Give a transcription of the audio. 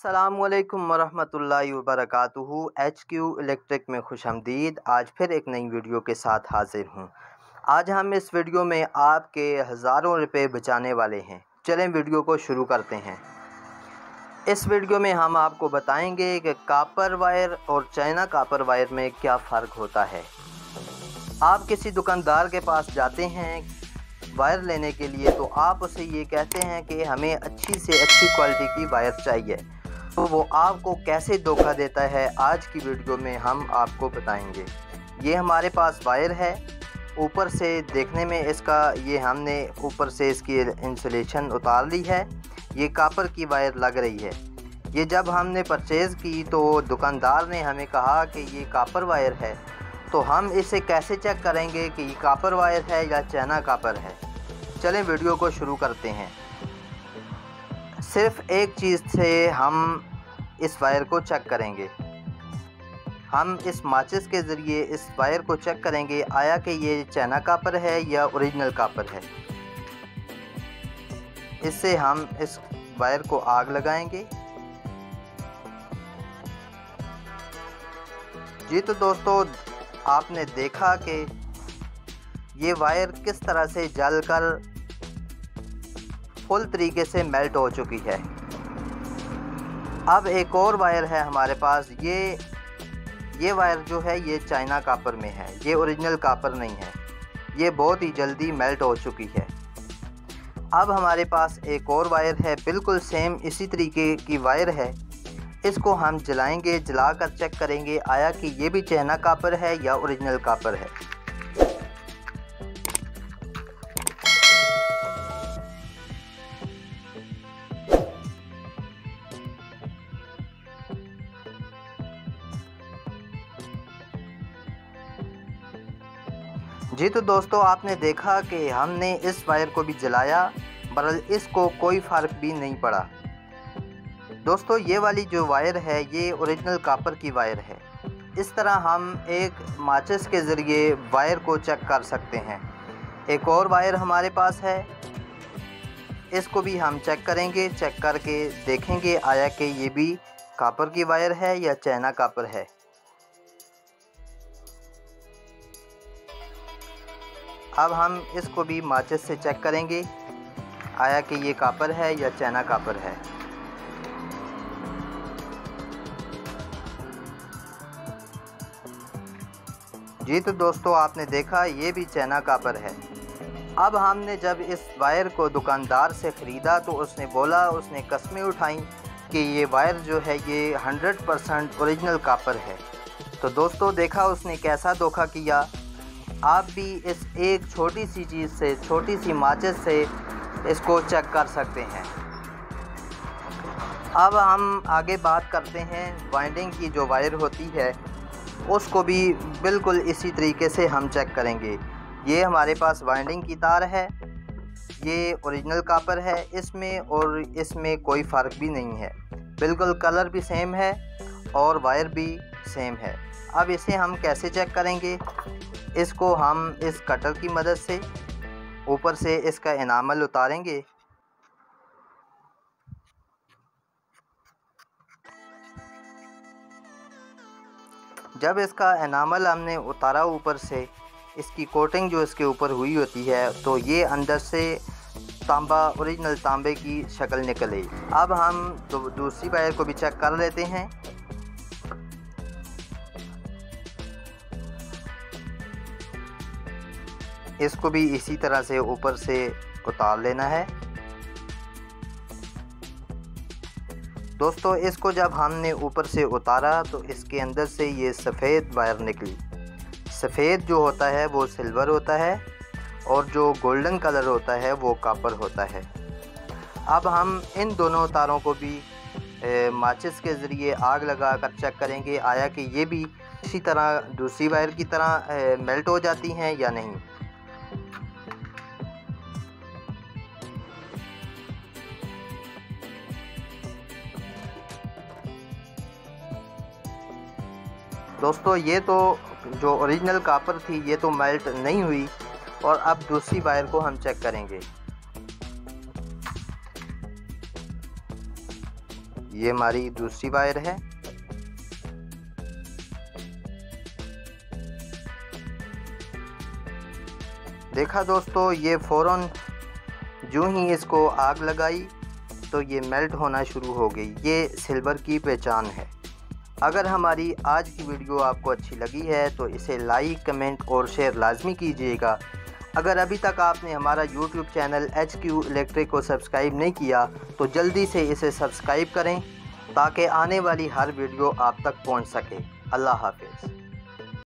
अस्सलामुअलैकुम वरहमतुल्लाहि वबरकातुहू। HQ electric में खुशामदीद। आज फिर एक नई वीडियो के साथ हाजिर हूँ। आज हम इस वीडियो में आपके हज़ारों रुपए बचाने वाले हैं। चलें वीडियो को शुरू करते हैं। इस वीडियो में हम आपको बताएंगे कि कॉपर वायर और चाइना कॉपर वायर में क्या फ़र्क होता है। आप किसी दुकानदार के पास जाते हैं वायर लेने के लिए, तो आप उसे ये कहते हैं कि हमें अच्छी से अच्छी क्वालिटी की वायर चाहिए, तो वो आपको कैसे धोखा देता है आज की वीडियो में हम आपको बताएंगे। ये हमारे पास वायर है, ऊपर से देखने में इसका ये हमने ऊपर से इसकी इंसुलेशन उतार ली है। ये कॉपर की वायर लग रही है। ये जब हमने परचेज़ की तो दुकानदार ने हमें कहा कि ये कॉपर वायर है, तो हम इसे कैसे चेक करेंगे कि ये कॉपर वायर है या चाइना कॉपर है। चलें वीडियो को शुरू करते हैं। सिर्फ़ एक चीज़ से हम इस वायर को चेक करेंगे। हम इस माचिस के ज़रिए इस वायर को चेक करेंगे आया कि ये चाइना कॉपर है या ओरिजिनल कॉपर है। इससे हम इस वायर को आग लगाएंगे। जी तो दोस्तों, आपने देखा कि ये वायर किस तरह से जलकर फुल तरीके से मेल्ट हो चुकी है। अब एक और वायर है हमारे पास। ये वायर जो है ये चाइना कॉपर में है, ये ओरिजिनल कॉपर नहीं है। ये बहुत ही जल्दी मेल्ट हो चुकी है। अब हमारे पास एक और वायर है, बिल्कुल सेम इसी तरीके की वायर है। इसको हम जलाएंगे, जलाकर चेक करेंगे आया कि ये भी चाइना कॉपर है या ओरिजिनल कॉपर है। जी तो दोस्तों, आपने देखा कि हमने इस वायर को भी जलाया, बहरहाल इसको कोई फ़र्क भी नहीं पड़ा। दोस्तों, ये वाली जो वायर है ये ओरिजिनल कॉपर की वायर है। इस तरह हम एक माचिस के ज़रिए वायर को चेक कर सकते हैं। एक और वायर हमारे पास है, इसको भी हम चेक करेंगे। चेक करके देखेंगे आया कि ये भी कॉपर की वायर है या चाइना कॉपर है। अब हम इसको भी माचिस से चेक करेंगे आया कि ये कॉपर है या चाइना कॉपर है। जी तो दोस्तों, आपने देखा ये भी चाइना कॉपर है। अब हमने जब इस वायर को दुकानदार से ख़रीदा तो उसने बोला, उसने कस्में उठाई कि ये वायर जो है ये 100% ओरिजिनल कॉपर है। तो दोस्तों, देखा उसने कैसा धोखा किया। आप भी इस एक छोटी सी चीज़ से, छोटी सी माचिस से इसको चेक कर सकते हैं। अब हम आगे बात करते हैं वाइंडिंग की। जो वायर होती है उसको भी बिल्कुल इसी तरीके से हम चेक करेंगे। ये हमारे पास वाइंडिंग की तार है, ये ओरिजिनल कॉपर है इसमें, और इसमें कोई फ़र्क भी नहीं है। बिल्कुल कलर भी सेम है और वायर भी सेम है। अब इसे हम कैसे चेक करेंगे? इसको हम इस कटर की मदद से ऊपर से इसका एनामल उतारेंगे। जब इसका एनामल हमने उतारा ऊपर से, इसकी कोटिंग जो इसके ऊपर हुई होती है, तो ये अंदर से तांबा, ओरिजिनल तांबे की शक्ल निकले। अब हम दूसरी वायर को भी चेक कर लेते हैं। इसको भी इसी तरह से ऊपर से उतार लेना है। दोस्तों, इसको जब हमने ऊपर से उतारा तो इसके अंदर से ये सफ़ेद वायर निकली। सफ़ेद जो होता है वो सिल्वर होता है और जो गोल्डन कलर होता है वो कॉपर होता है। अब हम इन दोनों तारों को भी माचिस के ज़रिए आग लगा कर चेक करेंगे आया कि ये भी इसी तरह दूसरी वायर की तरह मेल्ट हो जाती हैं या नहीं। दोस्तों, ये तो जो ओरिजिनल कॉपर थी ये तो मेल्ट नहीं हुई, और अब दूसरी वायर को हम चेक करेंगे। ये हमारी दूसरी वायर है। देखा दोस्तों, ये फ़ौरन जो ही इसको आग लगाई तो ये मेल्ट होना शुरू हो गई। ये सिल्वर की पहचान है। अगर हमारी आज की वीडियो आपको अच्छी लगी है तो इसे लाइक, कमेंट और शेयर लाजमी कीजिएगा। अगर अभी तक आपने हमारा YouTube चैनल HQ इलेक्ट्रिक को सब्सक्राइब नहीं किया तो जल्दी से इसे सब्सक्राइब करें ताकि आने वाली हर वीडियो आप तक पहुंच सके। अल्लाह हाफिज़।